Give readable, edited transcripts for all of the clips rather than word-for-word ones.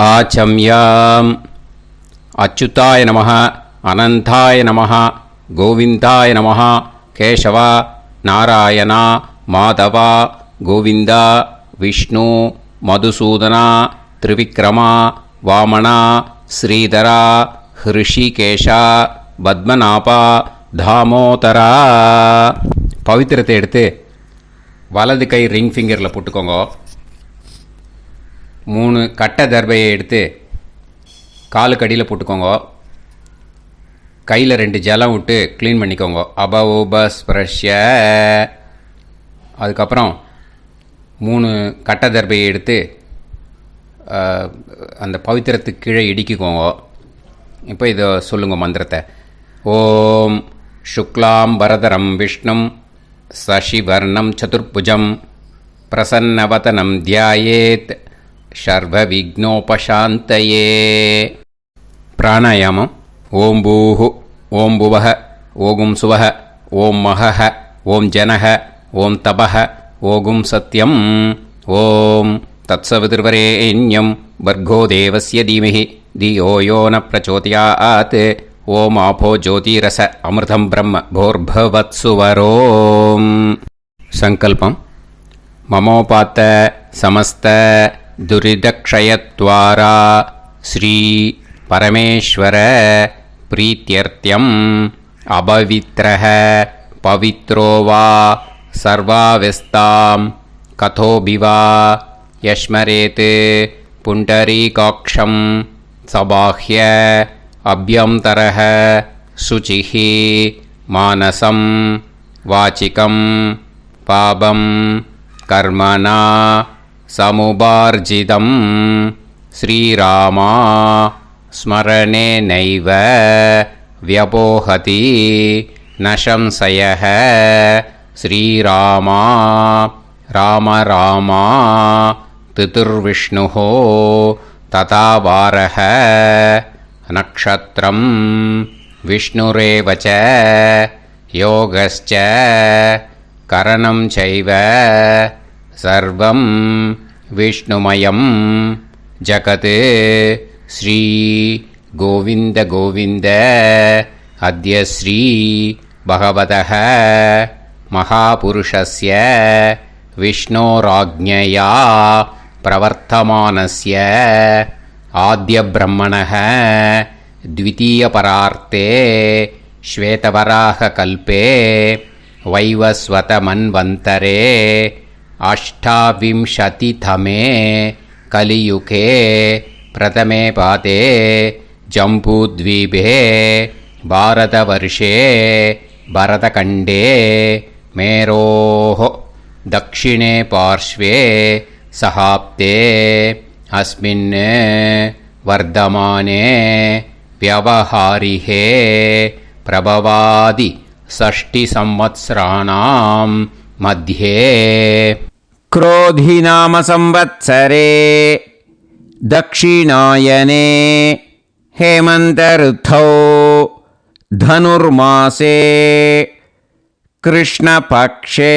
வாச்சம்யாம். அச்சுதாய நமः, அனந்தாய நமः, கோவிந்தாய நமः, கேசவா, நாராயணா, மாதவா, கோவிந்தா, விஷ்ணு, மதுசூதனா, திரிவிக்ரமா, வாமனா, ஸ்ரீதரா, ஹிருஷிகேஷா, பத்மநாபா, தாமோதரா. பவித்திரத்தை எடுத்து வலது கை ரிங் ஃபிங்கரில் போட்டுக்கோங்க. 3 கட்டை தர்பையை எடுத்து காலுக்கடியில் போட்டுக்கோங்க. கையில் 2 ஜலம் விட்டு க்ளீன் பண்ணிக்கோங்க. அபௌபஸ்பிரஷ்ய. அதுக்கப்புறம் 3 கட்டை தர்பையை எடுத்து அந்த பவித்திரத்துக்கு கீழே இடிக்கிக்கோங்க. இப்போ இதை சொல்லுங்க மந்திரத்தை. ஓம் சுக்லாம் வரதரம் விஷ்ணும் சசிவர்ணம் சதுர்புஜம் பிரசன்னவதனம் தியாயேத் சர்வ விக்னோபசாந்தயே. பிராணாயாமம். ஓம் பூஹு, ஓம் புவஹ, ஓகும் சுவஹ, ஓம் மஹஹ, ஓம் ஜனஹ, ஓம் தபஹ, ஓகும் சத்யம். ஓம் தத்சவிதுர்வரேண்யம் வர்கோ தேவஸ்ய தீமஹி தியோ யோ ந பிரச்சோதயாத். ஓம் ஆபோ ஜோதிரச அமிர்தம் பிரம்ம போர்பவத்சுவரோம். சங்கல்பம். மமோபாத்த சமஸ்த துரிதக்ஷயத்வாரா ஸ்ரீ பரமேஸ்வர பிரீத்யர்த்தியம் அபவித்ரஹ பவித்ரோ வா சர்வாவஸ்தாம் கதோபிவா யஸ்மரேத் புண்டரீகாக்ஷம் சபாஹ்ய அப்யந்தரஹ சுசிஹ மானசம் வாசிகம் பாபம் கர்மணா சமுபார்ஜிதம் ஸ்ரீராமா ஸ்மரணேனைவ வ்யபோஹதி ந சம்சயः. ஸ்ரீராமா ராம ராமா திதிர்விஷ்ணுः ததா வாரः. நக்ஷத்ரம் விஷ்ணுரேவ ச யோகஸ்ச கரணம் சைவ சர்வம் விஷ்ணுமயம் ஜகத். ஸ்ரீ கோவிந்த கோவிந்த அத்ய ஸ்ரீ பகவதः மகாபுருஷஸ்ய விஷ்ணோராஜ்ஞயா பிரவர்த்தமானஸ்ய ஆத்ய பிரம்மணः த்விதீயபரார்த்தே ஸ்வேதவராக கல்பே வைவஸ்வத மன்வந்தரே அஷ்டாவிம்சதிதமே கலியுகே பிரதமே பாதே ஜம்பூத்வீபே பாரதவர்ஷே பரதகண்டே மேரோः தக்ஷிணே பார்ஷ்வே சஹாப்தே அஸ்மின் வர்தமானே வியவஹாரிஹே பிரபவாதி ஷஷ்டி சம்வத்சராணாம் மத்யே. क्रोधी नाम संवत्सरे दक्षिणायने हेमंत ऋतौ धनुर्मासे कृष्णपक्षे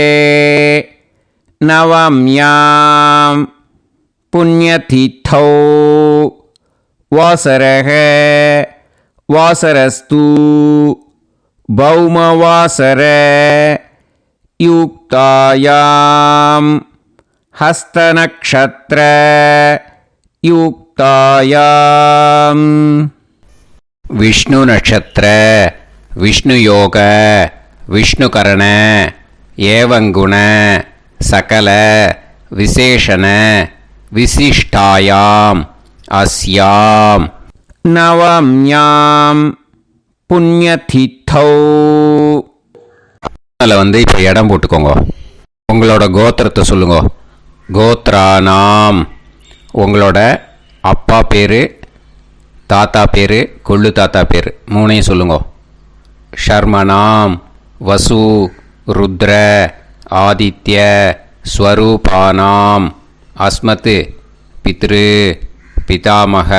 नवम्यां पुण्यतिथौ वासरः वासरस्तु भौमवासर युक्तायां हस्तनक्षत्र युक्तायां. विष्णु नक्षत्र विष्णु योग विष्णुकरण एवं गुण सकल विशेषण विशिष्टायाम् अस्याम् नवम्यां पुण्यतिथौ. அதில் இப்போ இடம் போட்டுக்கோங்க. உங்களோட கோத்திரத்தை சொல்லுங்க. கோத்ரானாம். உங்களோட அப்பா பேர், தாத்தா பேர், கொள்ளு தாத்தா பேர் 3ஐயும் சொல்லுங்க. ஷர்மனாம் வசு ருத்ர ஆதித்ய ஸ்வரூபானாம் அஸ்மத் பித்ரு பிதாமக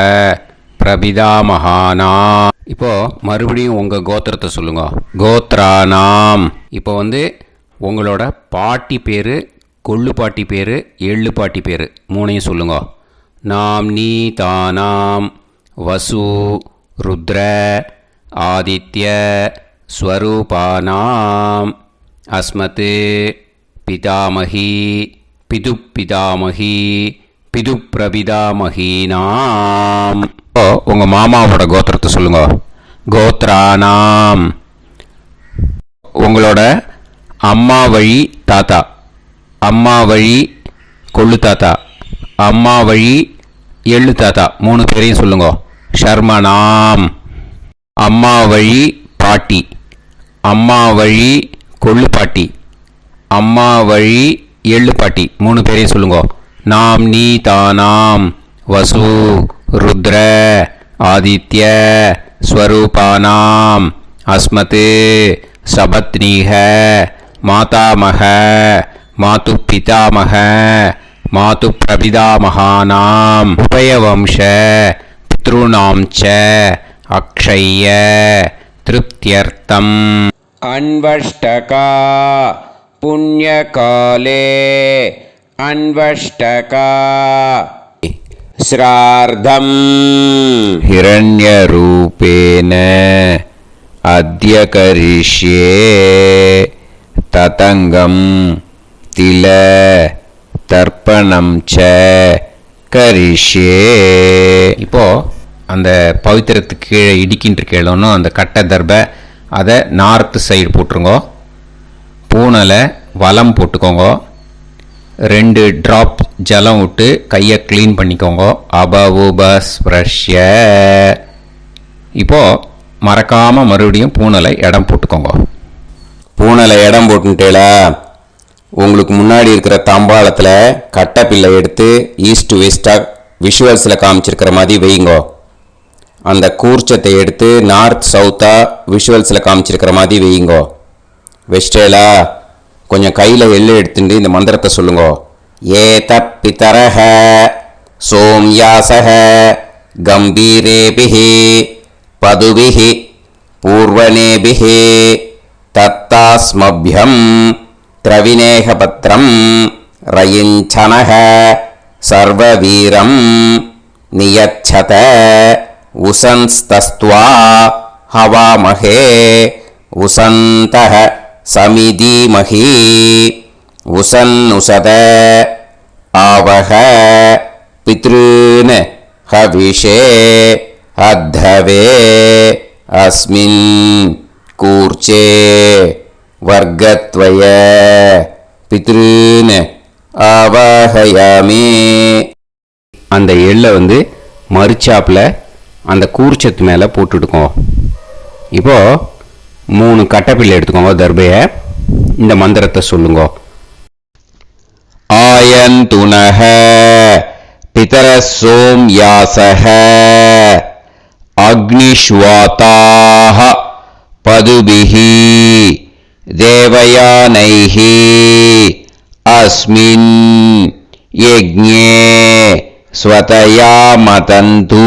பிரபிதாமகானாம். இப்போது மறுபடியும் உங்கள் கோத்திரத்தை சொல்லுங்க. கோத்ரானாம். இப்போ உங்களோட பாட்டி பேர், கொள்ளு பாட்டி பேர், எள்ளு பாட்டி பேர் 3ஐயும் சொல்லுங்க. நாம்னீதானாம் வசு ருத்ர ஆதித்ய ஸ்வரூபானாம் அஸ்மத் பிதாமகி பிதுப்பிதாமகி பிதுப்பிரபிதாமகீனாம். உங்கள் மாமாவோட கோத்திரத்தை சொல்லுங்க. கோத்ரானாம். உங்களோட அம்மா வழி தாத்தா, அம்மா வழி கொள்ளு தாத்தா, அம்மா வழி எள்ளு தாத்தா 3 பேரையும் சொல்லுங்க. ஷர்மனாம். அம்மா வழி பாட்டி, அம்மா வழி கொள்ளு பாட்டி, அம்மா வழி எள்ளு பாட்டி 3 பேரையும் சொல்லுங்க. நாம்னீதானாம் வசு ருத்ர ஆதித்ய ஸ்வரூபானாம் அஸ்மத் சபத்னீஹ மாதாமக மாது பிதாமக மாது பிரபிதாமகானாம் உபயவம்ச பித்ருணாம் ச அக்ஷய்ய திருப்தியர்த்தம். अन्वष्टका पुण्यकाले अन्वष्टका श्रार्धं हिरण्यरूपेण अद्य करिष्ये ततङ्गं तिल तर्पणं च करिष्ये. இப்போ அந்த பவித்திரத்துக்கு கீழே இடிக்கின்ற கீழே அந்த கட்டை தர்பை அதை நார்த்து சைடு போட்டுருங்கோ. பூனலை வலம் போட்டுக்கோங்க. 2 ட்ராப் ஜலம் விட்டு கையை க்ளீன் பண்ணிக்கோங்க. அபவுபஸ்ப்ரஷ்ய. இப்போது மறக்காமல் மறுபடியும் பூனலை இடம் போட்டுக்கோங்க. பூனலை இடம் போட்டுட்டேலா, உங்களுக்கு முன்னாடி இருக்கிற தாம்பாளத்தில் கட்டைப்பில்லை எடுத்து ஈஸ்ட் வெஸ்டாக விஷுவல்ஸில் காமிச்சிருக்கிற மாதிரி வைங்கோ. அந்த கூர்ச்சத்தை எடுத்து நார்த் சவுத்தாக விஷுவல்ஸில் காமிச்சிருக்கிற மாதிரி வைங்கோ. வெஸ்டேலா கொஞ்சம் கையில் எள்ளு எடுத்துட்டு இந்த மந்திரத்தை சொல்லுங்கோ. ஏத பிதரஹ சோம்யாசஹ கம்பீரேபிஹி பதுபிஹி பூர்வனேபிஹி தத்தாஸ்மப்யம் திரவிநேகபத்ரம் ரயிஞ்சனஹ சர்வவீரம் நியச்சத உசன்ஸ்தஸ்த்வா ஹவாமஹே உசந்தஹ சமிதீமஹி உசன்னுசத ஆவஹ பித்ருன் ஹவிஷே அத்தவே அஸ்மின் கூர்ச்சே வர்க்கத்வய பித்ருன் ஆவாஹயாமி. அந்த எள்ளை மரிச்சாப்பில் அந்த கூர்ச்சத்து மேலே போட்டுடுக்கோங்க. இப்போது 3 கட்டைப்பிள்ளை எடுத்துக்கோங்க. தர்பையை இந்த மந்திரத்தை சொல்லுங்க. ஆயந்துனஹ பிதரசோம்யாசஹ அக்னிஷ்வாதாஹ பதுபிஹி தேவயானைஹி அஸ்மின் யஜ்ஞே ஸ்வதயா மதந்து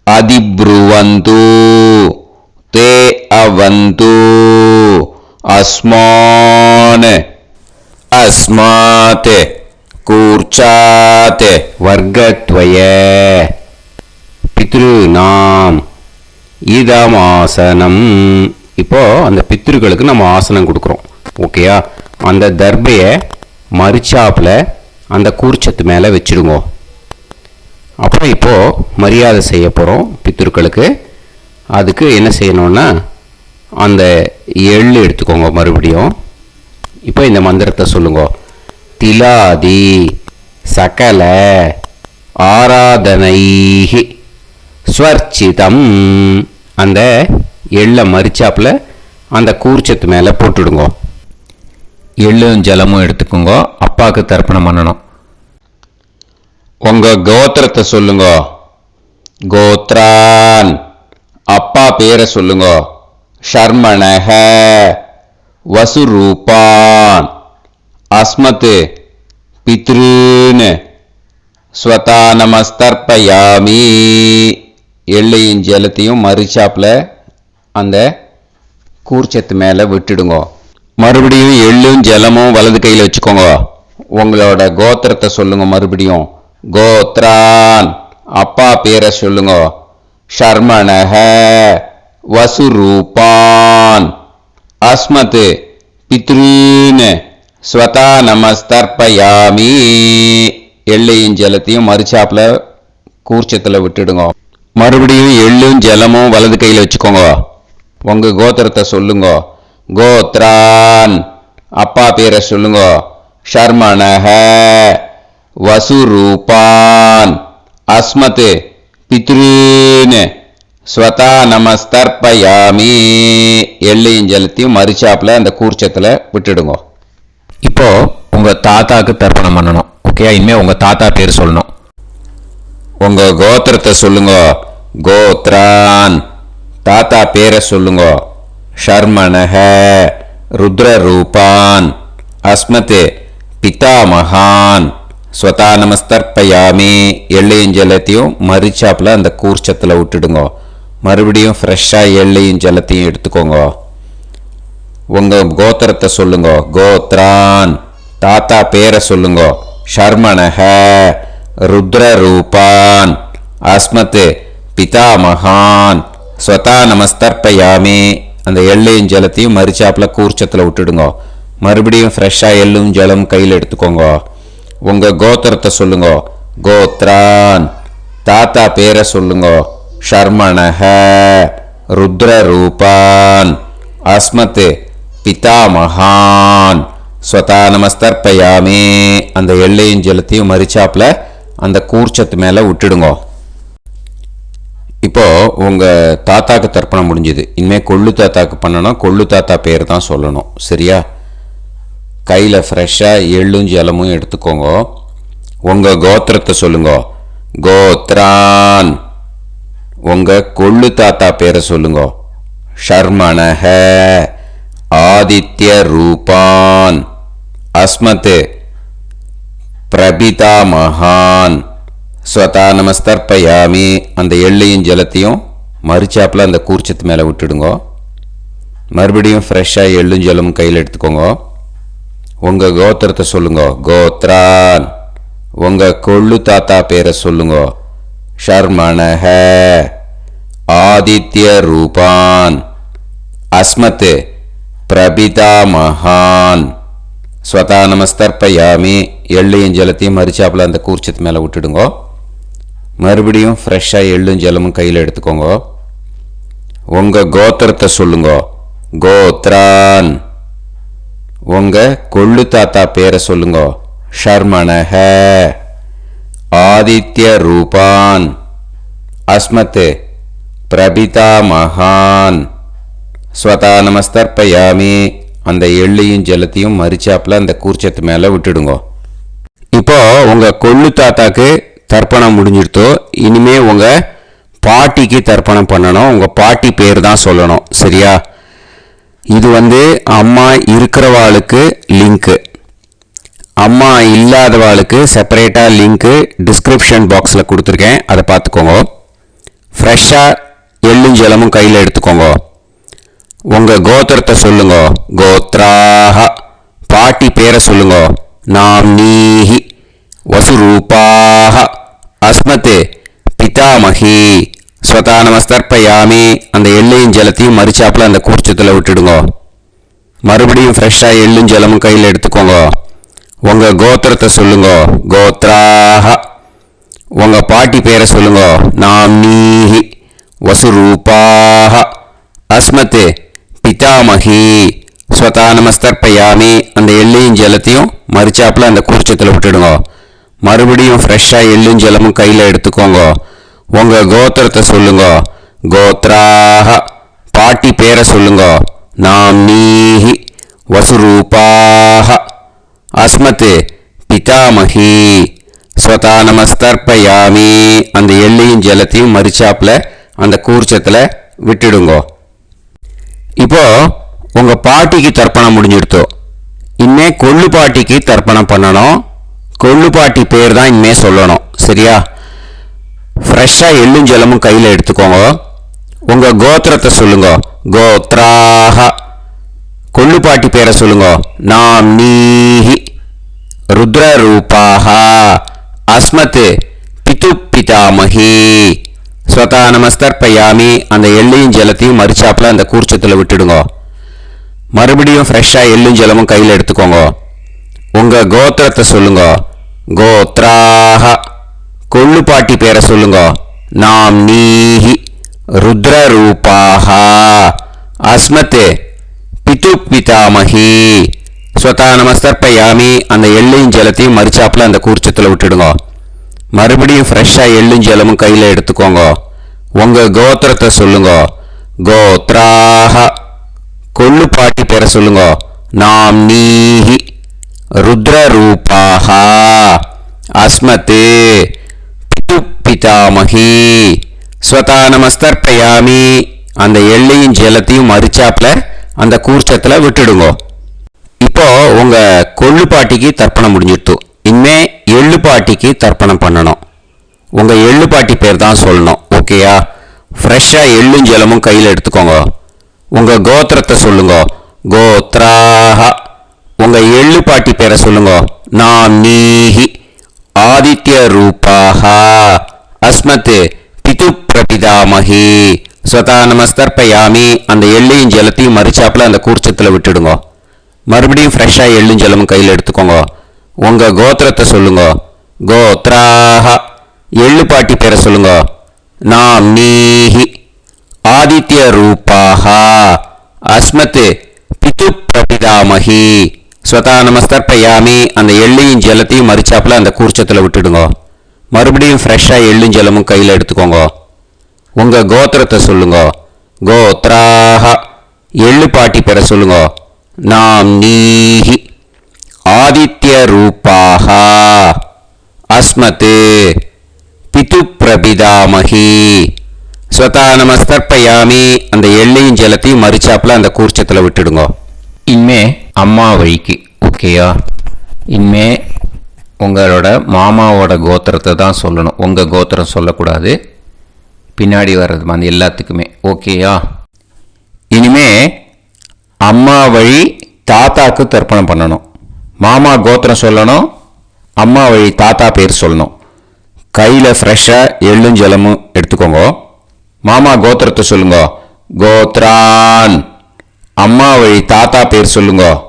அதிப்ருவந்து தே அவது அஸ்மான் அஸ்மாத் கூர்ச்சாத் வர்க்கத்வய பித்ருநாம் இதமாசனம். இப்போது அந்த பித்ருக்களுக்கு நம்ம ஆசனம் கொடுக்குறோம். ஓகேயா? அந்த தர்பையை மரிச்சாப்பில் அந்த கூர்ச்சத்து மேலே வச்சுடுங்க. அப்புறம் இப்போது மரியாதை செய்ய போகிறோம் பித்ருக்களுக்கு. அதுக்கு என்ன செய்யணும்னா அந்த எள்ளு எடுத்துக்கோங்க. மறுபடியும் இப்போ இந்த மந்திரத்தை சொல்லுங்க. திலாதி சகல ஆராதனைஹி ஸ்வர்ச்சிதம். அந்த எள்ளை மரிச்சாப்பில் அந்த கூர்ச்சத்து மேலே போட்டுடுங்க. எள்ளும் ஜலமும் எடுத்துக்கோங்க. அப்பாவுக்கு தர்ப்பணம் பண்ணணும். உங்க கோத்திரத்தை சொல்லுங்க. கோத்ரான். அப்பா பேரை சொல்லுங்க. ஷர்மணஹ வசுரூபான் அஸ்மத் பித்ருன் ஸ்வதா நமஸ்தர்ப்பயாமி. எள்ளையும் ஜலத்தையும் மரிச்சாப்பில் அந்த கூர்ச்சத்து மேலே விட்டுடுங்க. மறுபடியும் எள்ளும் ஜலமும் வலது கையில் வச்சுக்கோங்க. உங்களோட கோத்திரத்தை சொல்லுங்க. மறுபடியும் கோத்ரான் அப்பா பேரை சொல்லுங்க. ஷர்மணஹ வசுரூபான் அஸ்மத் பித்ரீன் ஸ்வதா நமஸ்தர்ப்பயாமி. எள்ளையும் ஜலத்தையும் மறுச்சாப்புல கூர்ச்சத்தில் விட்டுடுங்க. மறுபடியும் எள்ளும் ஜலமும் வலது கையில் வச்சுக்கோங்க. உங்க கோத்திரத்தை சொல்லுங்க. கோத்ரான் அப்பா பேரை சொல்லுங்க. ஷர்மணஹ வசுரூபான் அஸ்மத் பித்ரீன் ஸ்வதா நமஸ்தர்ப்பயாமி. எள்ளையும் ஜலத்தையும் மறுச்சாப்புல அந்த கூர்ச்சத்தில் விட்டுடுங்க. இப்போ உங்க தாத்தாக்கு தர்ப்பணம் பண்ணணும். ஓகே, இனிமே உங்க தாத்தா பேர் சொல்லணும். உங்க கோத்திரத்தை சொல்லுங்க. கோத்ரான் தாத்தா பேரை சொல்லுங்க. ஷர்மணஹ ருத்ரரூபான் அஸ்மத் பிதாமகான் ஸ்வதா நமஸ்தர்ப்பயாமி. எள்ளையும் ஜலத்தையும் மறுச்சாப்புல அந்த கூர்ச்சத்தில் விட்டுடுங்க. மறுபடியும் ஃப்ரெஷ்ஷாக எள்ளையும் ஜலத்தையும் எடுத்துக்கோங்க. உங்க கோத்திரத்தை சொல்லுங்க. கோத்ரான் தாத்தா பேரை சொல்லுங்க. ஷர்மணஹ ருத்ரரூபான் அஸ்மத் பிதாமகான் ஸ்வதா நமஸ்தர்ப்பயாமி. அந்த எள்ளையும் ஜலத்தையும் மறுச்சாப்புல கூர்ச்சத்தில் விட்டுடுங்க. மறுபடியும் ஃப்ரெஷ்ஷாக எள்ளும் ஜலம் கையில் எடுத்துக்கோங்க. உங்க கோத்திரத்தை சொல்லுங்க. கோத்ரான் தாத்தா பேரை சொல்லுங்க. ஷர்மணஹ ருத்ரரூபான் அஸ்மத் பிதாமகான் ஸ்வதா நமஸ்தர்ப்பயாமி. அந்த எள்ளையும் ஜலத்தையும் மறுச்சாப்புல அந்த கூர்ச்சத்து மேலே விட்டுடுங்க. இப்போ உங்க தாத்தாக்கு தர்ப்பணம் முடிஞ்சது. இனிமேல் கொள்ளு தாத்தாக்கு பண்ணணும். கொள்ளு தாத்தா பேர் தான் சொல்லணும். சரியா? கையில் ஃப்ரெஷ்ஷாக எள்ளும் ஜலமும் எடுத்துக்கோங்க. உங்க கோத்திரத்தை சொல்லுங்க. கோத்ரான் உங்க கொள்ளு தாத்தா பேரை சொல்லுங்க. ஷர்மணஹ ஆதித்ய ரூபான் அஸ்மத் பிரபிதாமகான் ஸ்வதா நமஸ்தர்ப்பயாமி. அந்த எள்ளையும் ஜலத்தையும் மறுச்சாப்புல அந்த கூர்ச்சத்து மேலே விட்டுடுங்க. மறுபடியும் ஃப்ரெஷ்ஷாக எள்ளும் ஜலமும் கையில் எடுத்துக்கோங்க. உங்க கோத்திரத்தை சொல்லுங்க. கோத்ரான் உங்க கொள்ளு தாத்தா பேரை சொல்லுங்க. ஷர்மணஹ ஆதித்ய ரூபான் அஸ்மத் பிரபிதாமகான் ஸ்வதா நமஸ்தர்ப்பயாமி. எள்ளையும் ஜலத்தையும் மறுச்சாப்புல அந்த கூர்ச்சத்து மேலே விட்டுடுங்க. மறுபடியும் ஃப்ரெஷ்ஷாக எள்ளும் ஜலமும் கையில் எடுத்துக்கோங்க. உங்க கோத்திரத்தை சொல்லுங்க. கோத்ரான் உங்க கொள்ளு தாத்தா பேரை சொல்லுங்க. ஷர்மணஹ ஆதித்ய ரூபான் அஸ்மத் பிரபிதாமகான் ஸ்வதா நமஸ்தர்ப்பயாமி. அந்த எள்ளையும் ஜலத்தையும் மறுச்சாப்புல அந்த கூர்ச்சத்து மேலே விட்டுடுங்க. இப்போ உங்க கொள்ளு தாத்தாக்கு தர்ப்பணம் முடிஞ்சிடுத்தோ. இனிமே உங்க பாட்டிக்கு தர்ப்பணம் பண்ணணும். உங்க பாட்டி பேர் தான் சொல்லணும். சரியா? இது அம்மா இருக்கிறவாளுக்கு லிங்க்கு, அம்மா இல்லாதவாளுக்கு செப்பரேட்டாக லிங்க்கு டிஸ்கிரிப்ஷன் பாக்ஸில் கொடுத்துருக்கேன். அதை பார்த்துக்கோங்க. ஃப்ரெஷ்ஷாக எள்ளும் ஜலமும் கையில் எடுத்துக்கோங்க. உங்கள் கோத்திரத்தை சொல்லுங்க. கோத்ராஹ பாட்டி பேரை சொல்லுங்க. நாம்னீஹி வசுரூபாஹ அஸ்மத் பிதாமகி ஸ்வதா நமஸ்தர்ப்பயாமி. அந்த எள்ளையும் ஜலத்தையும் மறுச்சாப்புல அந்த கூர்ச்சத்தில் விட்டுடுங்க. மறுபடியும் ஃப்ரெஷ்ஷாக எள்ளும் ஜலமும் கையில் எடுத்துக்கோங்க. உங்கள் கோத்திரத்தை சொல்லுங்க. கோத்ராஹ உங்கள் பாட்டி பேரை சொல்லுங்க. நாம்னீஹி வசுரூபாஹ அஸ்மத் பிதாமகி ஸ்வதா நமஸ்தர்ப்பயாமி. அந்த எள்ளையும் ஜலத்தையும் மறுச்சாப்புல அந்த கூர்ச்சத்தில் விட்டுடுங்க. மறுபடியும் ஃப்ரெஷ்ஷாக எள்ளும் ஜலமும் கையில் எடுத்துக்கோங்க. உங்கள் கோத்திரத்தை சொல்லுங்க. கோத்ராஹ பாட்டி பேரை சொல்லுங்க. நாம்னீஹி வசுரூபாஹ அஸ்மத் பிதாமகி ஸ்வதா நமஸ்தர்ப்பயாமி. அந்த எள்ளையும் ஜலத்தையும் மறுச்சாப்புல அந்த கூர்ச்சத்தில் விட்டுடுங்க. இப்போ உங்கள் பாட்டிக்கு தர்ப்பணம் முடிஞ்சிடுத்தோ. இனிமே கொள்ளு பாட்டிக்கு தர்ப்பணம் பண்ணணும். கொள்ளு பாட்டி பேர் தான் இனிமே சொல்லணும். சரியா? ஃப்ரெஷ்ஷாக எள்ளும் ஜலமும் கையில் எடுத்துக்கோங்க. உங்கள் கோத்திரத்தை சொல்லுங்க. கோத்ராஹ கொள்ளு பாட்டி பேரை சொல்லுங்க. நாம்னீஹி ருத்ரரூபாஹ அஸ்மத் பிது பிதாமகி ஸ்வதா நமஸ்தர்ப்பயாமி. அந்த எள்ளையும் ஜலத்தையும் மறிச்சாப்புல அந்த கூர்ச்சத்தில் விட்டுடுங்க. மறுபடியும் ஃப்ரெஷ்ஷாக எள்ளும் ஜலமும் கையில் எடுத்துக்கோங்க. உங்கள் கோத்திரத்தை சொல்லுங்க. கோத்ராக. கொள்ளுப்பாட்டி பேரை சொல்லுங்க. நாம் நீஹி ருத்ரரூபாக. அஸ்மத் பிது பிதாமகி ஸ்வதா நமஸ்தர்ப்பயாமி. அந்த எள்ளையும் ஜலத்தையும் மறிச்சாப்புல அந்த கூர்ச்சத்தில் விட்டுடுங்க. மறுபடியும் ஃப்ரெஷ்ஷாக எள்ளும் ஜலமும் கையில் எடுத்துக்கோங்க. உங்கள் கோத்திரத்தை சொல்லுங்க. கோத்ராக. கொள்ளுப்பாட்டி பேரை சொல்லுங்க. நாம் நீஹி ருத்ரரூபாக. அஸ்மத் பிது பிதாமகி ஸ்வதா நமஸ்தர்ப்பயாமி. அந்த எள்ளையும் ஜலத்தையும் மறிச்சாப்புல அந்த கூர்ச்சத்தில் விட்டுடுங்க. இப்போ உங்க கொள்ளுப்பாட்டிக்கு தர்ப்பணம் முடிஞ்சிட்டு இனிமே எள்ளுப்பாட்டிக்கு தர்ப்பணம் பண்ணணும். உங்க எள்ளுப்பாட்டி பேர் தான் சொல்லணும். ஓகேயா? ஃப்ரெஷ்ஷாக எள்ளும் ஜலமும் கையில் எடுத்துக்கோங்க. உங்க கோத்திரத்தை சொல்லுங்க. கோத்ராக. உங்க எள்ளுப்பாட்டி பேரை சொல்லுங்க. நாம் நீஹி ஆதித்ய ரூபாக. அஸ்மத் பிது பிரபிதாமகி ஸ்வதா நமஸ்தர்ப்பயாமி. அந்த எள்ளையும் ஜலத்தையும் மறிச்சாப்புல அந்த கூர்ச்சத்தில் விட்டுடுங்க. மறுபடியும் ஃப்ரெஷ்ஷாக எள்ளும் ஜலமும் கையில் எடுத்துக்கோங்க. உங்கள் கோத்திரத்தை சொல்லுங்க. கோத்ராக. எள்ளுப்பாட்டி பேரை சொல்லுங்க. நாம் நீஹி ஆதித்ய ரூபாக. அஸ்மத் பிது பிரபிதாமகி ஸ்வதா நமஸ்தர்ப்பயாமி. அந்த எள்ளையும் ஜலத்தையும் மறிச்சாப்புல அந்த கூர்ச்சத்தில் விட்டுடுங்க. மறுபடியும் ஃப்ரெஷ்ஷாக எள்ளும் ஜலமும் கையில் எடுத்துக்கோங்க. உங்கள் கோத்திரத்தை சொல்லுங்க. கோத்ராக. எள்ளுப்பாட்டி பேரை சொல்லுங்க. நாம் நீஹி ஆதித்ய ரூபாக. அஸ்மத் பிது பிரபிதாமகி ஸ்வதா நமஸ்தர்ப்பயாமி. அந்த எள்ளையும் ஜலத்தையும் மறிச்சாப்புல அந்த கூர்ச்சத்தில் விட்டுடுங்க. இனிமே அம்மா வழிக்கு. ஓகேயா? இனிமே உங்களோட மாமாவோட கோத்திரத்தை தான் சொல்லணும். உங்கள் கோத்திரம் சொல்லக்கூடாது. பின்னாடி வர்றது மாதிரி எல்லாத்துக்குமே. ஓகேயா? இனிமே அம்மா வழி தாத்தாக்கு தர்ப்பணம் பண்ணணும். மாமா கோத்திரம் சொல்லணும். அம்மா வழி தாத்தா பேர் சொல்லணும். கையில் ஃப்ரெஷ்ஷாக எள்ளும் ஜலமும் எடுத்துக்கோங்க. மாமா கோத்திரத்தை சொல்லுங்க. கோத்ரான். அம்மா வழி தாத்தா பேர் சொல்லுங்க.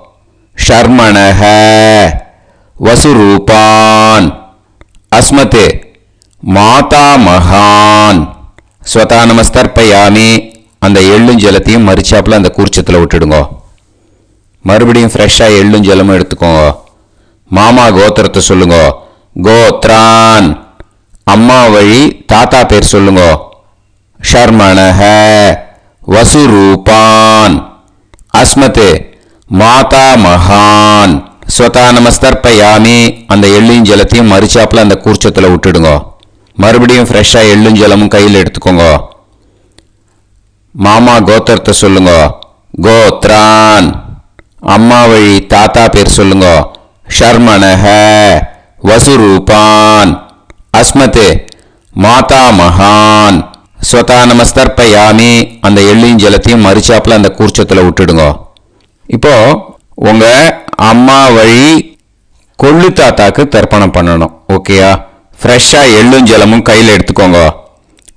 ஷர்மணஹ வசுரூபான். அஸ்மத் மாதா மகான் ஸ்வதா நமஸ்தர்ப்பயாமி. அந்த எள்ளும் ஜலத்தையும் மறிச்சாப்புல அந்த கூர்ச்சத்தில் விட்டுடுங்க. மறுபடியும் ஃப்ரெஷ்ஷாக எள்ளும் ஜலமும் எடுத்துக்கோங்க. மாமா கோத்திரத்தை சொல்லுங்க. கோத்ரான். அம்மா வழி தாத்தா பேர் சொல்லுங்க. ஷர்மணஹ வசுரூபான். அஸ்மத் மாதா மகான் ஸ்வதா நமஸ்தர்ப்பயாமி. அந்த எள்ளும் ஜலத்தையும் மறிச்சாப்புல அந்த கூர்ச்சத்தில் விட்டுடுங்க. மறுபடியும் ஃப்ரெஷ்ஷாக எள்ளும் ஜலமும் கையில் எடுத்துக்கோங்க. மாமா கோத்திரத்தை சொல்லுங்க. கோத்ரான். அம்மா வழி தாத்தா பேர் சொல்லுங்க. ஷர்மணஹ வசுரூபான். அஸ்மத் மாதா மகான் ஸ்வதா நமஸ்தர்ப்பயாமி. அந்த எள்ளையும் ஜலத்தையும் மறிச்சாப்புல அந்த கூர்ச்சத்தில் விட்டுடுங்க. இப்போ உங்க அம்மா வழி கொள்ளு தாத்தாக்கு தர்ப்பணம் பண்ணணும். ஓகேயா? ஃப்ரெஷ்ஷாக எள்ளும் ஜலமும் கையில் எடுத்துக்கோங்க.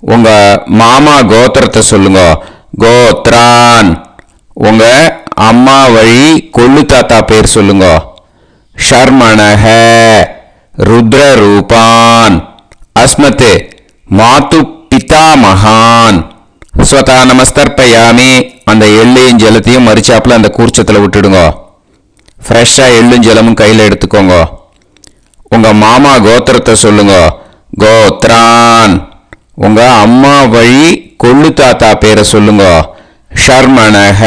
உங்க மாமா கோத்திரத்தை சொல்லுங்க. கோத்ரான். உங்க அம்மா வழி கொள்ளு தாத்தா பேர் சொல்லுங்க. ஷர்மணஹ ருத்ரரூபான். அஸ்மத் மாது பிதா மகான் ஸ்வதா நமஸ்தர்ப்பயாமி. அந்த எள்ளையும் ஜலத்தையும் மறிச்சாப்புல அந்த கூர்ச்சத்தில் விட்டுடுங்க. ஃப்ரெஷ்ஷாக எள்ளும் ஜலமும் கையில் எடுத்துக்கோங்க. உங்கள் மாமா கோத்திரத்தை சொல்லுங்க. கோத்ரான். உங்கள் அம்மா வழி கொள்ளு தாத்தா பேரை சொல்லுங்க. ஷர்மணஹ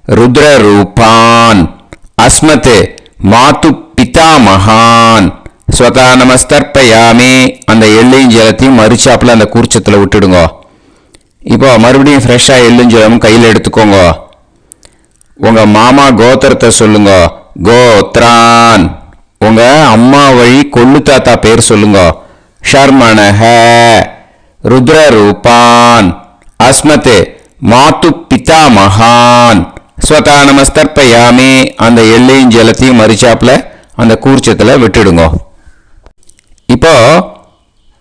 ருத்ரரூபான். அஸ்மத் மாது பிதா மகான் ஸ்வதா நமஸ்தர்ப்பயாமி. அந்த எள்ளையும் ஜலத்தையும் மறிச்சாப்புல அந்த கூர்ச்சத்தில் விட்டுடுங்க. இப்போ மறுபடியும் ஃப்ரெஷ்ஷாக எள்ளும் ஜலமும் கையில் எடுத்துக்கோங்க. உங்கள் மாமா கோத்திரத்தை சொல்லுங்க. கோத்ரான். உங்கள் அம்மா வழி கொள்ளு தாத்தா பேர் சொல்லுங்க. ஷர்மணஹ ருத்ரரூபான். அஸ்மத் மாது பிதா மகான் ஸ்வதா நமஸ்தர்ப்பயாமி. அந்த எள்ளையும் ஜலத்தையும் மறிச்சாப்புல அந்த கூர்ச்சத்தில் விட்டுடுங்க. இப்போ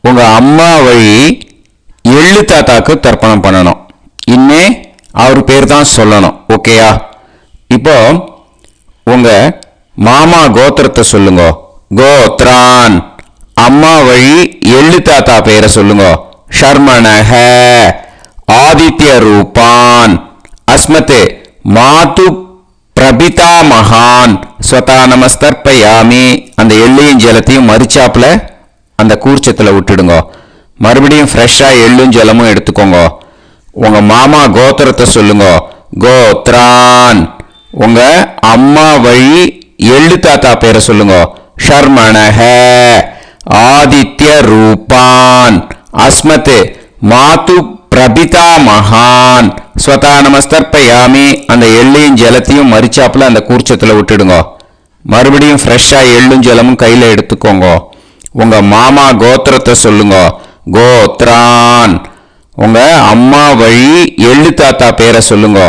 உங்கள் அம்மா வழி எள்ளு தாத்தாக்கு தர்ப்பணம் பண்ணணும். இன்னே அவர் பேர் தான் சொல்லணும். ஓகேயா? இப்போ உங்கள் மாமா கோத்திரத்தை சொல்லுங்க. கோத்ரான். அம்மா வழி எள்ளு தாத்தா பேரை சொல்லுங்க. ஷர்மணஹ. ஆதித்ய ரூபான். அஸ்மதே மாது பிரபிதா மகான். ஸ்வதா நமஸ்தர்ப்பயாமி. அந்த எள்ளையும் ஜலத்தையும் மறிச்சாப்புல அந்த கூர்ச்சத்தில் விட்டுடுங்க. மறுபடியும் ஃப்ரெஷ்ஷாக எள்ளும் ஜலமும் எடுத்துக்கோங்க. உங்கள் மாமா கோத்திரத்தை சொல்லுங்க. கோத்ரான். உங்கள் அம்மா வழி எள்ளு தாத்தா பேரை சொல்லுங்க. ஷர்மணஹ. ஆதித்ய ரூபான். அஸ்மத் மாது பிரபிதா மகான். ஸ்வதா நமஸ்தர்ப்பயாமி. அந்த எள்ளையும் ஜலத்தையும் மறிச்சாப்புல அந்த கூர்ச்சத்தில் விட்டுடுங்க. மறுபடியும் ஃப்ரெஷ்ஷாக எள்ளும் ஜலமும் கையில் எடுத்துக்கோங்க. உங்கள் மாமா கோத்திரத்தை சொல்லுங்க. கோத்ரான். உங்கள் அம்மா வழி எள்ளு தாத்தா பேரை சொல்லுங்க.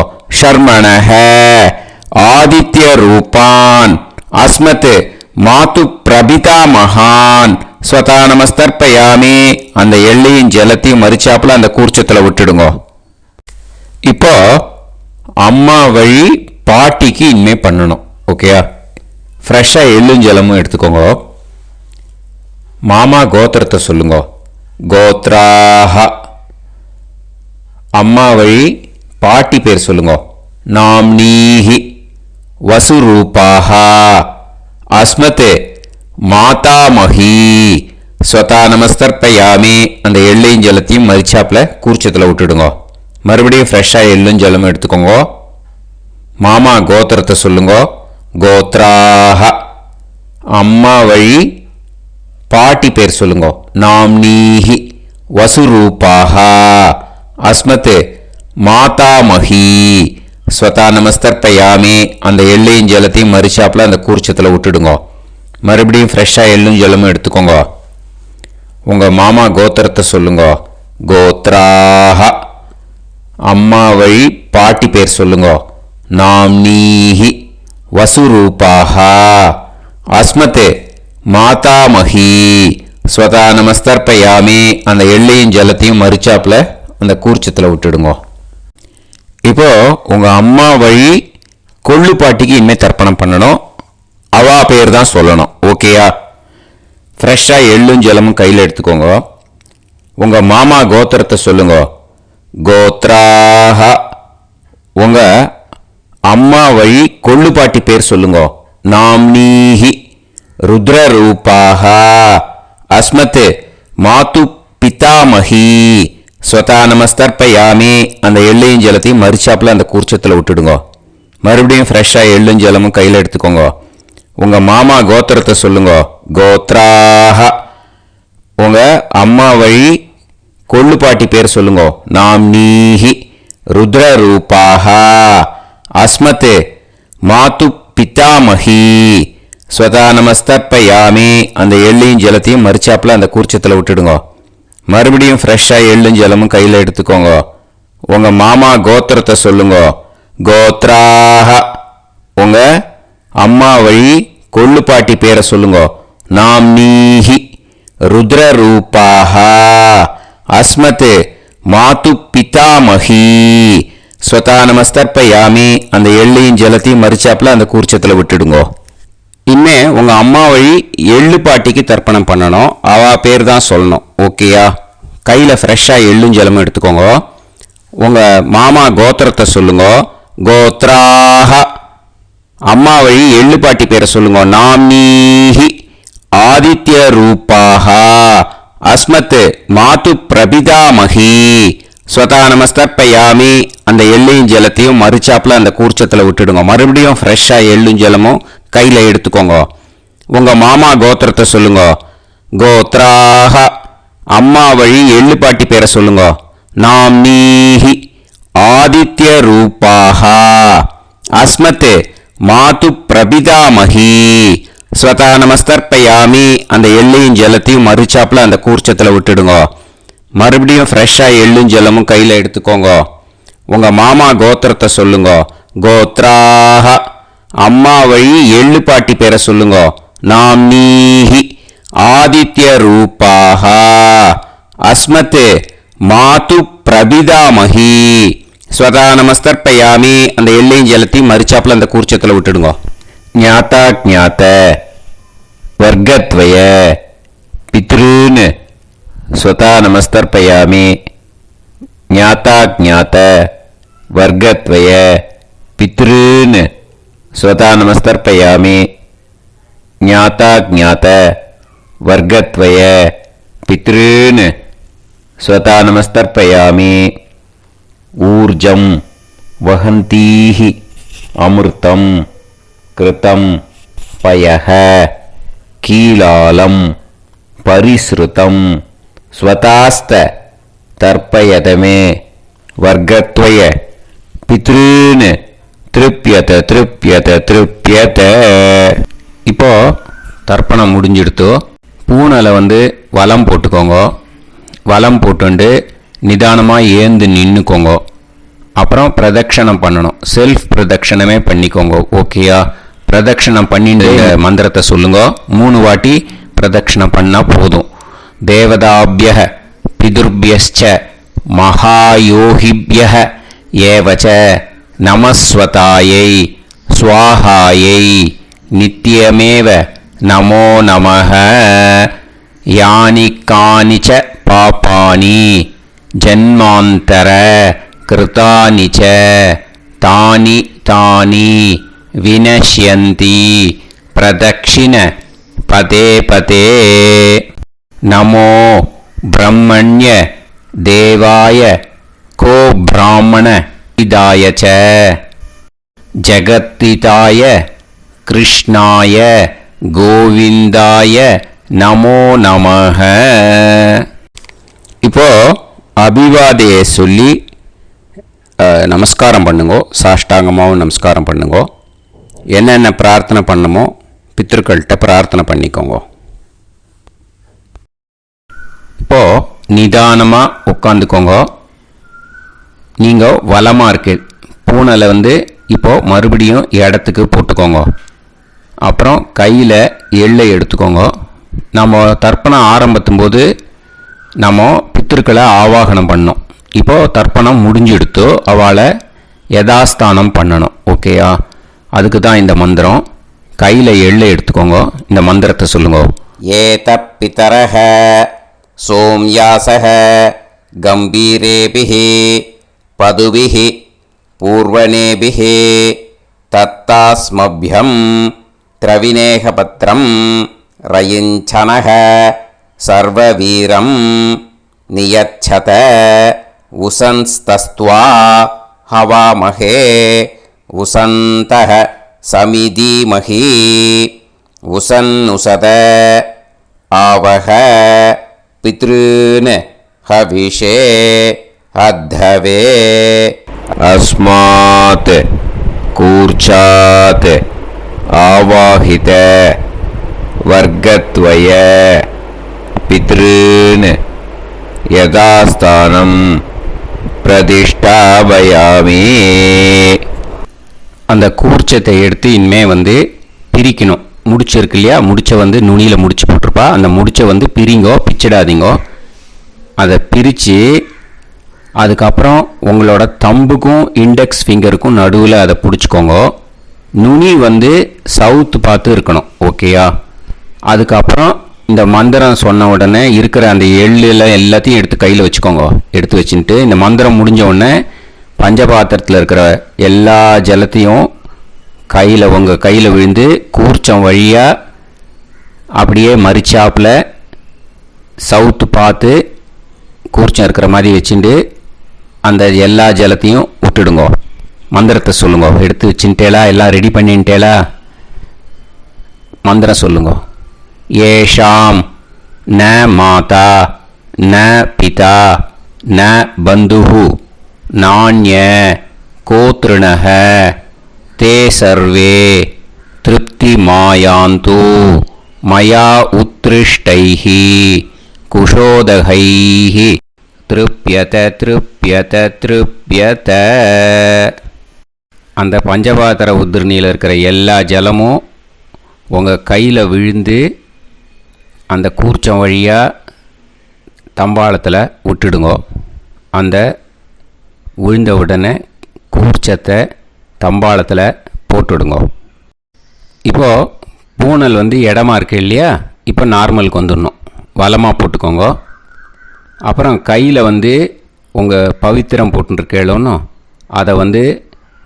ஷர்மணஹ. ஆதித்ய ரூபான். அஸ்மத் மாது பிரபிதா மகான். ஸ்வதா நமஸ்தர்ப்பயாமி. அந்த எள்ளையும் ஜலத்தையும் மறிச்சாப்புல அந்த கூர்ச்சத்தில் விட்டுடுங்க. இப்போ அம்மா வழி பாட்டிக்கு இனிமே பண்ணணும். ஓகேயா? ஃப்ரெஷ்ஷாக எள்ளும் ஜலமும் எடுத்துக்கோங்க. மாமா கோத்திரத்தை சொல்லுங்க. கோத்ராஹ. அம்மா வழி பாட்டி பேர் சொல்லுங்க. நாம்னீஹி. வசுரூபாஹ. அஸ்மத் மாதாமஹி. ஸ்வதா நமஸ்தர்ப்பயாமி. அந்த எள்ளையும் ஜலத்தையும் மறிச்சாப்புல கூர்ச்சத்தில் விட்டுடுங்க. மறுபடியும் ஃப்ரெஷ்ஷாக எள்ளும் ஜலமும் எடுத்துக்கோங்க. மாமா கோத்திரத்தை சொல்லுங்க. கோத்ராஹ. அம்மா வழி பாட்டி பேர் சொல்லுங்க. நாம்னீஹி. வசுரூபாஹ. அஸ்மத் மாதாமஹி. ஸ்வதா நமஸ்தர்ப்பயாமி. அந்த எள்ளையும் ஜலத்தையும் மறிச்சாப்புல அந்த கூர்ச்சத்தில் விட்டுடுங்க. மறுபடியும் ஃப்ரெஷ்ஷாக எள்ளும் ஜலமும் எடுத்துக்கோங்க. உங்கள் மாமா கோத்திரத்தை சொல்லுங்க. கோத்ராஹ. அம்மா வழி பாட்டி பேர் சொல்லுங்க. நாம்னீஹி. வசுரூபாஹ. அஸ்மத் மாதாமஹி. ஸ்வதா நமஸ்தர்ப்பயாமி. அந்த எள்ளையும் ஜலத்தையும் மறிச்சாப்புல அந்த கூர்ச்சத்தில் விட்டுடுங்க. இப்போ உங்கள் அம்மா வழி கொள்ளு பாட்டிக்கு இனிமேல் தர்ப்பணம் பண்ணணும். அவா பேர் தான் சொல்லணும். ஓகேயா? ஃப்ரெஷ்ஷாக எள்ளும் ஜலமும் கையில் எடுத்துக்கோங்க. உங்கள் மாமா கோத்திரத்தை சொல்லுங்க. கோத்ராஹ. உங்கள் அம்மா வழி கொள்ளு பாட்டி பேர் சொல்லுங்க. நாம்னீஹி. ருத்ரரூபாஹ. அஸ்மத் மாது பிதாமஹி. ஸ்வதா நமஸ்தர்ப்பயாமி. அந்த எள்ளையும் ஜலத்தையும் மறிச்சாப்புல அந்த கூர்ச்சத்தில் விட்டுடுங்க. மறுபடியும் ஃப்ரெஷ்ஷாக எள்ளும் ஜலமும் கையில் எடுத்துக்கோங்க. உங்கள் மாமா கோத்திரத்தை சொல்லுங்க. கோத்ராஹ. உங்கள் அம்மா வழி கொள்ளு பாட்டி பேர் சொல்லுங்க. நாம்னீஹி. ருத்ரரூபாஹ. அஸ்மத் மாது பிதாமஹி. ஸ்வதா நமஸ்தர்ப்பயாமி. அந்த எள்ளையும் ஜலத்தையும் மறிச்சாப்புல அந்த கூர்ச்சத்தில் விட்டுடுங்க. மறுபடியும் ஃப்ரெஷ்ஷாக எள்ளும் ஜலமும் கையில் எடுத்துக்கோங்க. உங்கள் மாமா கோத்திரத்தை சொல்லுங்க. கோத்ராஹ. உங்கள் அம்மா வழி கொள்ளு பாட்டி பேரை சொல்லுங்க. நாம்னீஹி. ருத்ரரூபாஹ. அஸ்மத் மாது பிதாமஹி. ஸ்வதா நமஸ்தர்ப்பயாமி. அந்த எள்ளையும் ஜலத்தையும் மறிச்சாப்புல அந்த கூர்ச்சத்தில் விட்டுடுங்க. இனிமே உங்கள் அம்மா வழி எள்ளு பாட்டிக்கு தர்ப்பணம் பண்ணணும். அவா பேர் தான் சொல்லணும். ஓகேயா? கையில் ஃப்ரெஷ்ஷாக எள்ளும் ஜலமும் எடுத்துக்கோங்க. உங்கள் மாமா கோத்திரத்தை சொல்லுங்க. கோத்ராஹ. அம்மா வழி எள்ளு பாட்டி பேரை சொல்லுங்க. நாம்னீஹி. ஆதித்ய ரூபாஹ. அஸ்மத் மாது பிரபிதாமஹி. ஸ்வதா நமஸ்தர்ப்பயாமி. அந்த எள்ளையும் ஜலத்தையும் மறிச்சாப்புல அந்த கூர்ச்சத்தில் விட்டுடுங்க. மறுபடியும் ஃப்ரெஷ்ஷாக எள்ளும் ஜலமும் கையில் எடுத்துக்கோங்க. உங்கள் மாமா கோத்திரத்தை சொல்லுங்க. கோத்ராஹ. அம்மா வழி எள்ளு பாட்டி பேரை சொல்லுங்க. நாம்னீஹி. ஆதித்ய ரூபாஹ. அஸ்மத் மாது பிரபிதாமஹி. ஸ்வதா நமஸ்தர்ப்பயாமி. அந்த எள்ளையும் ஜலத்தையும் மறிச்சாப்புல அந்த கூர்ச்சத்தில் விட்டுடுங்க. மறுபடியும் ஃப்ரெஷ்ஷாக எள்ளும் ஜலமும் கையில் எடுத்துக்கோங்க. உங்கள் மாமா கோத்திரத்தை சொல்லுங்க. கோத்ராஹ. அம்மா வழி எள்ளு பாட்டி பேரை சொல்லுங்க. நாம்னீஹி. ஆதித்யரூபாः அஸ்மத் மாது பிரபிதாமஹி ஸ்வதா நமஸ்தர்ப்பயாமி. அந்த எல்லையும் ஜலத்தையும் மரிச்சாப்புல அந்த கூர்ச்சத்தில் விட்டுடுங்க. ஞாதா ஞாத வர்க்கத்வய பித்ருன் ஸ்வதா நமஸ்தர்ப்பயாமி. ஞாதா ஞாத வர்க்கத்வய பித்ருன் ஸ்வதா நமஸ்தர்ப்பயாமி. ஞாதா ஞாத வர்க்கத்வய பித்ருன் ஸ்வதா நமஸ்தர்ப்பயாமி. ஊர்ஜம் வஹந்தீஹி அமிர்தம் கிருதம் பயஹ கீலாலம் பரிஸ்ருதம் ஸ்வதாஸ்த தர்ப்பயதமே வர்க்கத்வய பித்ருன் திருப்யத திருப்யத திருப்யத. இப்போ தர்ப்பணம் முடிஞ்சிடுத்தோ பூனலை வலம் போட்டுக்கோங்க. வலம் போட்டுண்டு நிதானமாக ஏந்து நின்றுக்கோங்க. அப்புறம் பிரதட்சணம் பண்ணணும். செல்ஃப் பிரதட்சணமே பண்ணிக்கோங்க. ஓகேயா? பிரதட்சணம் பண்ணிட்டு மந்திரத்தை சொல்லுங்க. 3 வாட்டி பிரதட்சணம் பண்ணால் போதும். தேவதாபிய பிதுர்பியச்ச மகாயோகிபிய ஏவச்ச நமஸ்வதாயை ஸ்வாஹாயை நித்யமேவ நமோ நமஹ. யானி கானிச்ச பாபானி ஜன்மாந்தர கிருதானி ச தானி தானி வினஷ்யந்தி பிரதக்ஷிண பதே பதே. நமோ பிரம்மண்ய தேவாய கோ பிராமண இதாய ச ஜகத்திதாய கிருஷ்ணாய கோவிந்தாய நமோ நமஹ. இப்போ அபிவாதையை சொல்லி நமஸ்காரம் பண்ணுங்கோ. சாஷ்டாங்கமாகவும் நமஸ்காரம் பண்ணுங்கோ. என்னென்ன பிரார்த்தனை பண்ணுமோ பித்ருக்கள்கிட்ட பிரார்த்தனை பண்ணிக்கோங்க. இப்போது நிதானமாக உட்காந்துக்கோங்க. நீங்கள் வலமாக இருக்கு பூனலை இப்போது மறுபடியும் இடத்துக்கு போட்டுக்கோங்க. அப்புறம் கையில் எள்ளை எடுத்துக்கோங்க. நம்ம தர்ப்பணம் ஆரம்பிக்கும் போது நம்ம பித்திருக்களை ஆவாகனம் பண்ணோம். இப்போது தர்ப்பணம் முடிஞ்செடுத்தோ அவளை யதாஸ்தானம் பண்ணணும். ஓகேயா? அதுக்கு தான் இந்த மந்திரம். கையில் எள்ளை எடுத்துக்கோங்க. இந்த மந்திரத்தை சொல்லுங்க. ஏத பிதரஹ சோம்யாசஹ கம்பீரேபிஹி பதுபிஹி பூர்வணேபிஹி தத்தாஸ்மப்யம் திரவிநேகபத்ரம் ரயிஞ்சனஹ சர்வவீரம் நியச்சத உசன்ஸ்தஸ்த்வா ஹவாமஹே உசந்தஹ சமிதீமஹி உசன்னுசத ஆவஹ பித்ருன் ஹவிஷே அத்தவே. அஸ்மாத் கூர்ச்சாத் ஆவாஹித வர்க்கத்வய பித்ருன் யதாஸ்தானம் பிரதிஷ்டாபயாமி. அந்த கூர்ச்சத்தை எடுத்து இனிமே பிரிக்கணும். முடிச்சு இருக்கு இல்லையா? முடிச்சை நுனியில் முடிச்சு போட்டிருப்பா. அந்த முடிச்சை பிரிங்கோ, பிச்சிடாதீங்கோ. அதை பிரித்து அதுக்கப்புறம் உங்களோட தம்புக்கும் இண்டெக்ஸ் ஃபிங்கருக்கும் நடுவில் அதை பிடிச்சிக்கோங்க. நுனி சவுத்து பார்த்து இருக்கணும். ஓகேயா? அதுக்கப்புறம் இந்த மந்திரம் சொன்ன உடனே இருக்கிற அந்த எள்ளில் எல்லாத்தையும் எடுத்து கையில் வச்சுக்கோங்க. எடுத்து வச்சுட்டு இந்த மந்திரம் முடிஞ்ச உடனே பஞ்சபாத்திரத்தில் இருக்கிற எல்லா ஜலத்தையும் உங்கள் கையில் விழுந்து கூர்ச்சம் வழியாக அப்படியே மரிச்சாப்பில் சவுத்து பார்த்து கூர்ச்சம் இருக்கிற மாதிரி வச்சுட்டு அந்த எல்லா ஜலத்தையும் விட்டுடுங்க. மந்திரத்தை சொல்லுங்க. எடுத்து வச்சுட்டேலா? எல்லாம் ரெடி பண்ணிட்டேலா? மந்திரம் சொல்லுங்க. ஏஷாம் ந மாதா ந பிதா ந பந்துஹு நாண்ய கோத்ருணஹ தே சர்வே திருப்தி மாயாந்து மயா உத்ருஷ்டைஹி குஷோதகைஹி திருப்யத திருப்யத திருப்யத. அந்த பஞ்சபாத்திர உதிர்ணியில் இருக்கிற எல்லா ஜலமும் உங்கள் கையில் விழுந்து அந்த கூர்ச்சம் வழியாக தம்பாளத்தில் விட்டுடுங்க. அந்த விழுந்த உடனே கூர்ச்சத்தை தம்பாளத்தில் போட்டுடுங்க. இப்போது பூனல் இடமா இருக்கு இல்லையா, இப்போ நார்மலுக்கு வந்துடணும். வலமாக போட்டுக்கோங்க. அப்புறம் கையில் உங்கள் பவித்திரம் போட்டுருக்கேளோன்னு அதை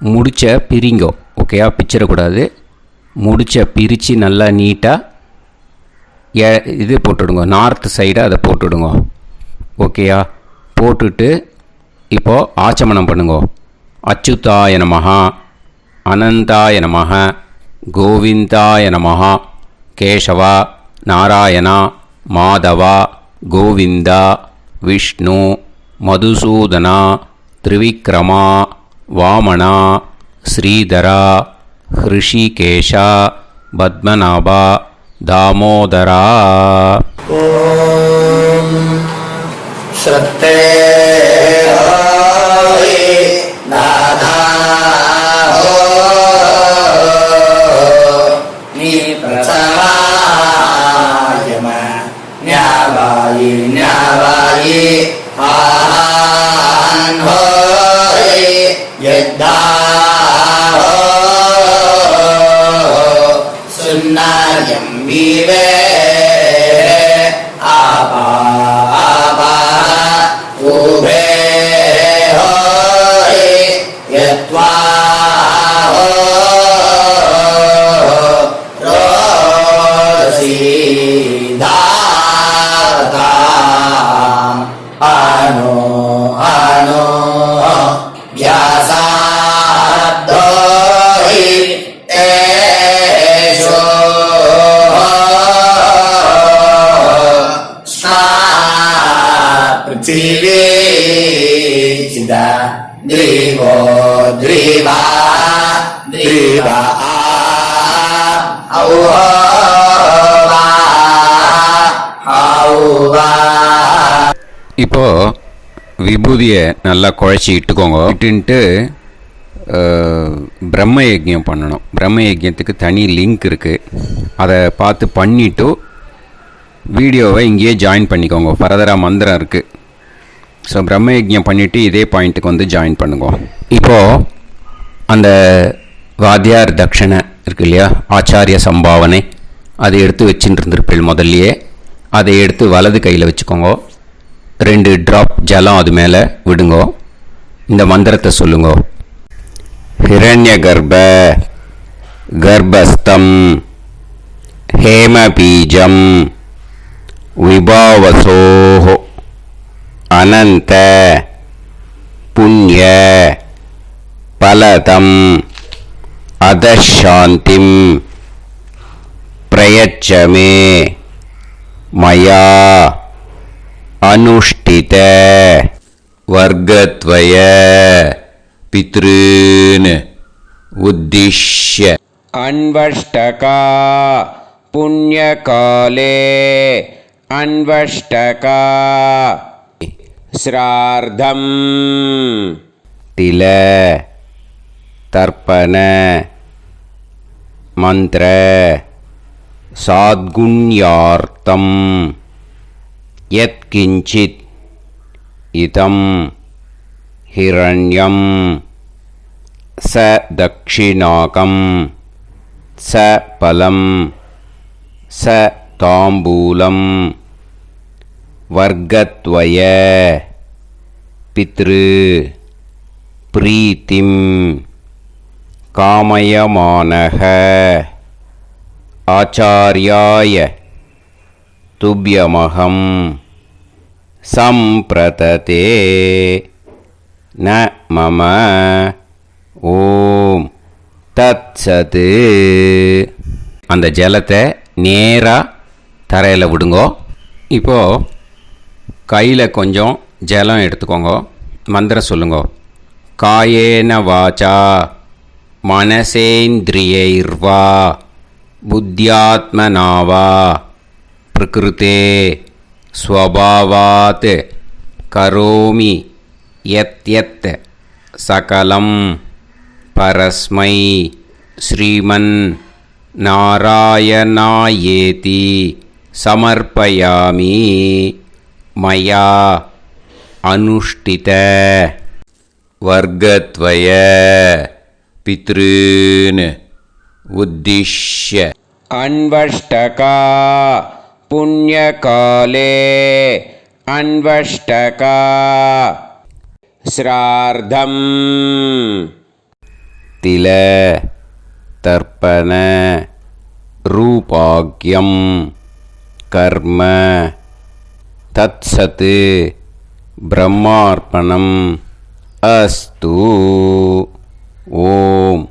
முடிச்ச பிரிங்கோ. ஓகேயா, பிச்சிடக்கூடாது. முடிச்ச பிரித்து நல்லா நீட்டாக இது போட்டுடுங்க. நார்த் சைடை அதை போட்டுடுங்க. ஓகேயா, போட்டுட்டு இப்போது ஆச்சமனம் பண்ணுங்க. அச்சுதாய நமஹ, அனந்தாய நமஹ, கோவிந்தாய நமஹ, கேசவா, நாராயணா, மாதவா, கோவிந்தா, விஷ்ணு, மதுசூதனா, திரிவிக்ரமா, வாமனா, ஸ்ரீதரா, ஹிருஷிகேஷா, பத்மநாபா, தாமோதரா. ஓம் ஸ்ரத்தே நாதா நீ பிரசவாயம ஞாவாயி ஞாவாயி ஆஹான் ஹோய் யத்தா சுன்னாயம் வீவே ஆபா ஆபா உபே ஹோய் யத்வா ano ano vyasabdoi esho sna prithvi chida drivo driva driva auva auva. இப்போது விபூதியை நல்லா குழச்சி இட்டுக்கோங்க. இட்டுன்ட்டு பிரம்ம யஜ்யம் பண்ணணும். பிரம்ம யஜ்யத்துக்கு தனி லிங்க் இருக்குது. அதை பார்த்து பண்ணிவிட்டு வீடியோவை இங்கேயே ஜாயின் பண்ணிக்கோங்க. ஃபர்தராக மந்திரம் இருக்குது. ஸோ பிரம்ம யஜ்யம் பண்ணிவிட்டு இதே பாயிண்ட்டுக்கு ஜாயின் பண்ணுங்க. இப்போது அந்த வாத்தியார் தட்சணை இருக்கு இல்லையா, ஆச்சாரிய சம்பாவனை, அதை எடுத்து வச்சுட்டு இருந்திருப்பேன் முதல்லையே. அதை எடுத்து வலது கையில் வச்சுக்கோங்க. 2 ட்ராப் ஜலம் அது மேலே விடுங்கோ. இந்த மந்திரத்தை சொல்லுங்கோ. ஹிரண்ய கர்ப்ப கர்ப்பஸ்தம் ஹேமபீஜம் விபாவசோஹோ அனந்த புண்ணிய பலதம் அதசாந்திம் பிரயச்சமே மயா அனுஷ்டித வர்க்கத்வய பித்ருன் உத்திஷ்ய அன்வஷ்டகா புண்ணியகாலே அன்வஷ்டகா ஸ்ரார்த்தம் தில தர்ப்பண மந்திர சாத்குண்யார்த்தம் யத்கிஞ்சித் இதம் ஹிரண்யம் ச தக்ஷிணாகம் ச பலம் ச தாம்பூலம் வர்க்கத்வய பித்ரு பிரீத்திம் காமயமானஹ ஆச்சார்யாய துப்யமகம் சம்பிரததே ந மம ஓம் தத்சத். அந்த ஜலத்தை நேராக தரையில் விடுங்கோ. இப்போது கையில் கொஞ்சம் ஜலம் எடுத்துக்கோங்க. மந்திரம் சொல்லுங்கோ. காயேன வாச்சா மனசேந்திரியைர்வா புத்தியாத்மனாவா பிரகிருதே ஸ்வபாவாத் கரோமி யத் யத் சகலம் பரஸ்மை ஸ்ரீமன் நாராயணாயேதி சமர்ப்பயாமி மயா அனுஷ்டித வர்க்கத்வய பித்ருன் உத்திஷ்ய அன்வஷ்டகா புண்ணியகாலே அன்வஷ்டகா ஸ்ரார்த்தம் தில தர்ப்பண ரூபாக்யம் கர்ம தத்சத் பிரம்மார்ப்பணம் அஸ்து. ஓம்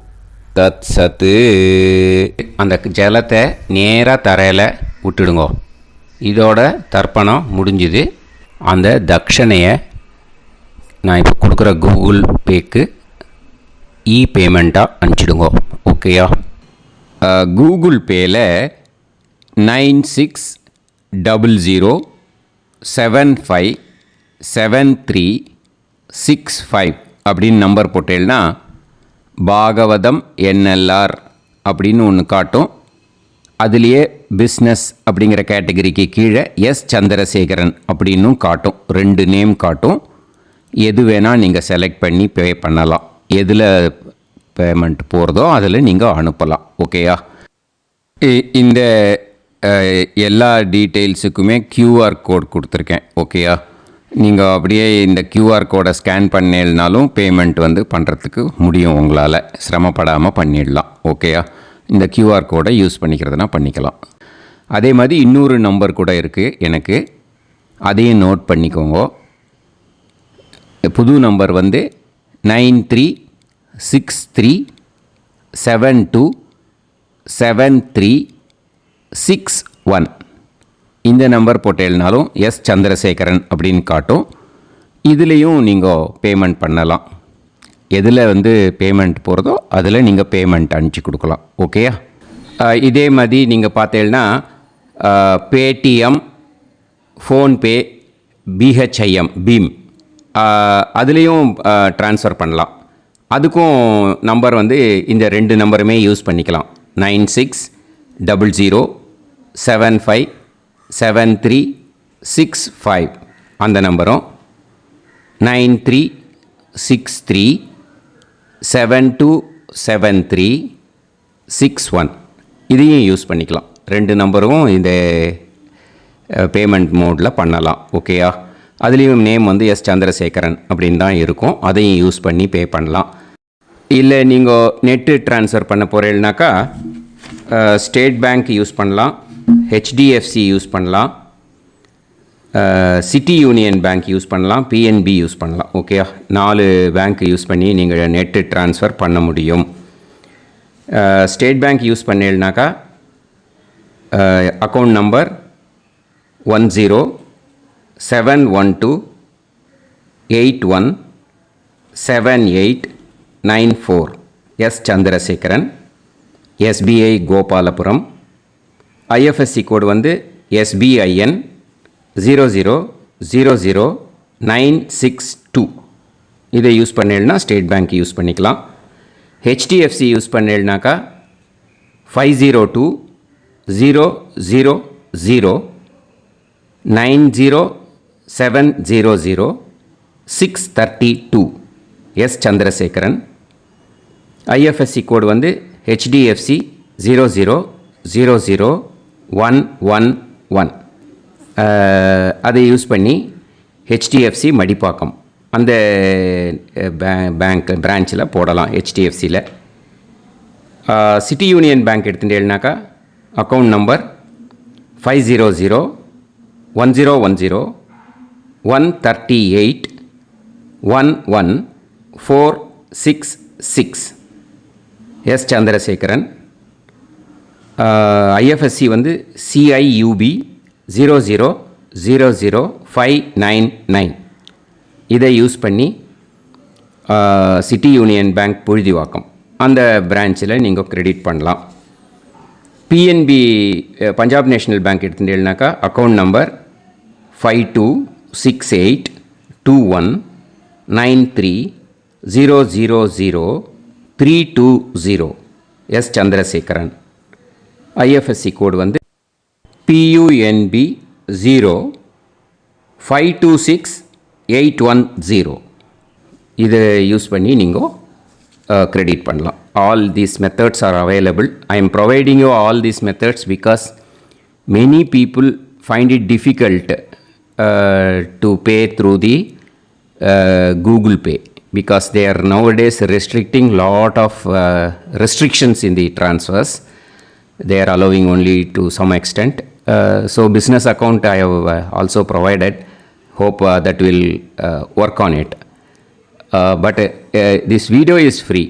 தத்சத். அந்த ஜலத்தை நேராக தரையில் விட்டுடுங்கோ. இதோட தர்ப்பணம் முடிஞ்சுது. அந்த தட்சணையை நான் இப்போ கொடுக்குற கூகுள் பேக்கு பேமெண்ட்டாக அனுப்பிச்சிடுங்கோ. ஓகேயா? கூகுள் பேயில் 9600757365 அப்படின்னு நம்பர் போட்டேன்னா பாகவதம் NLR அப்படின்னு ஒன்று காட்டும். அதுலேயே பிஸ்னஸ் அப்படிங்கிற கேட்டகரிக்கு கீழே சந்திரசேகரன் அப்படின்னும் காட்டும். 2 நேம் காட்டும். எது வேணால் நீங்கள் செலக்ட் பண்ணி பே பண்ணலாம். எதில் பேமெண்ட் போகிறதோ அதில் நீங்கள் அனுப்பலாம். ஓகேயா? இந்த எல்லா டீட்டெயில்ஸுக்குமே QR கோட் கொடுத்துருக்கேன். ஓகேயா? நீங்கள் அப்படியே இந்த QR கோடை ஸ்கேன் பண்ணேல்னாலும் பேமெண்ட் பண்ணுறதுக்கு முடியும். உங்களால் சிரமப்படாமல் பண்ணிடலாம். ஓகேயா? இந்த QR கோடை யூஸ் பண்ணிக்கிறதுனா பண்ணிக்கலாம். அதே மாதிரி இன்னொரு நம்பர் கூட இருக்குது எனக்கு. அதையும் நோட் பண்ணிக்கோங்க. புது நம்பர் 9363727361. இந்த நம்பர் போட்டேல்னாலும் சந்திரசேகரன் அப்படின்னு காட்டும். இதுலேயும் நீங்கள் பேமெண்ட் பண்ணலாம். எதில் பேமெண்ட் போகிறதோ அதில் நீங்கள் பேமெண்ட் அனுப்பிச்சி கொடுக்கலாம். ஓகேயா? இதே மாதிரி நீங்கள் பார்த்தேன்னா பேடிஎம், ஃபோன்பே, BHIM பீம் அதுலேயும் ட்ரான்ஸ்ஃபர் பண்ணலாம். அதுக்கும் நம்பர் இந்த 2 நம்பருமே யூஸ் பண்ணிக்கலாம். 9600757365 அந்த நம்பரும் 9363727361 இதையும் யூஸ் பண்ணிக்கலாம். 2 நம்பரும் இந்த பேமெண்ட் மோடில் பண்ணலாம். ஓகேயா? அதுலேயும் நேம் சந்திரசேகரன் அப்படின்னு தான் இருக்கும். அதையும் யூஸ் பண்ணி பே பண்ணலாம். இல்லை நீங்கள் நெட்டு ட்ரான்ஸ்ஃபர் பண்ண போகிறீங்கனாக்கா ஸ்டேட் பேங்க் யூஸ் பண்ணலாம், HDFC யூஸ் பண்ணலாம், சிட்டி யூனியன் பேங்க் யூஸ் பண்ணலாம், PNB யூஸ் பண்ணலாம். ஓகேயா? 4 பேங்க் யூஸ் பண்ணி நீங்கள் நெட்டு ட்ரான்ஸ்ஃபர் பண்ண முடியும். ஸ்டேட் பேங்க் யூஸ் பண்ணீங்கனாக்கா account number 1071281789 Chandrasekaran, SBI Gopalapuram. IFSC code SBIN 0000962. இதை யூஸ் பண்ணீங்கன்னா ஸ்டேட் பேங்க் யூஸ் பண்ணிக்கலாம். HDFC யூஸ் பண்ணீங்கனாக்கா 50200907000632 சந்திரசேகரன். IFSC code HDFC 0000111. அதை யூஸ் பண்ணி HDFC மடிப்பாக்கம் அந்த பேங்க் பிரான்ச்சில் போடலாம். HDFCயில் சிட்டி யூனியன் பேங்க் எடுத்துட்டேன்னாக்கா account number 500101138466 Chandrasekaran. IFSC CIUB 0000599. இதை யூஸ் பண்ணி சிட்டி யூனியன் பேங்க் புழுதிவாக்கம் அந்த பிரான்ச்சில் நீங்கள் கிரெடிட் பண்ணலாம். PNB பஞ்சாப் நேஷ்னல் பேங்க் எடுத்துட்டேன்னாக்கா account number 52682193000320 Chandrasekaran. IFSC code PUNB 0526810 இதை யூஸ் பண்ணி நீங்கள் credit பண்ணலாம். All these methods are available. I am providing you all these methods because many people find it difficult to pay through the Google Pay because they are nowadays restricting lot of restrictions in the transfers. They are allowing only to some extent. So business account I have also provided. Hope that will work on it. But this video is free.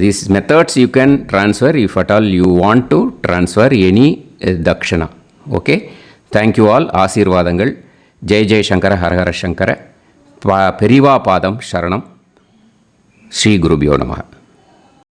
These methods you can transfer if at all you want to transfer any dakshana. Okay. Thank you all. Aasirvadangal. Jai Jai Shankara Har Har Shankara. Periva Padam Sharanam. Sri Gurubhyo Namaha.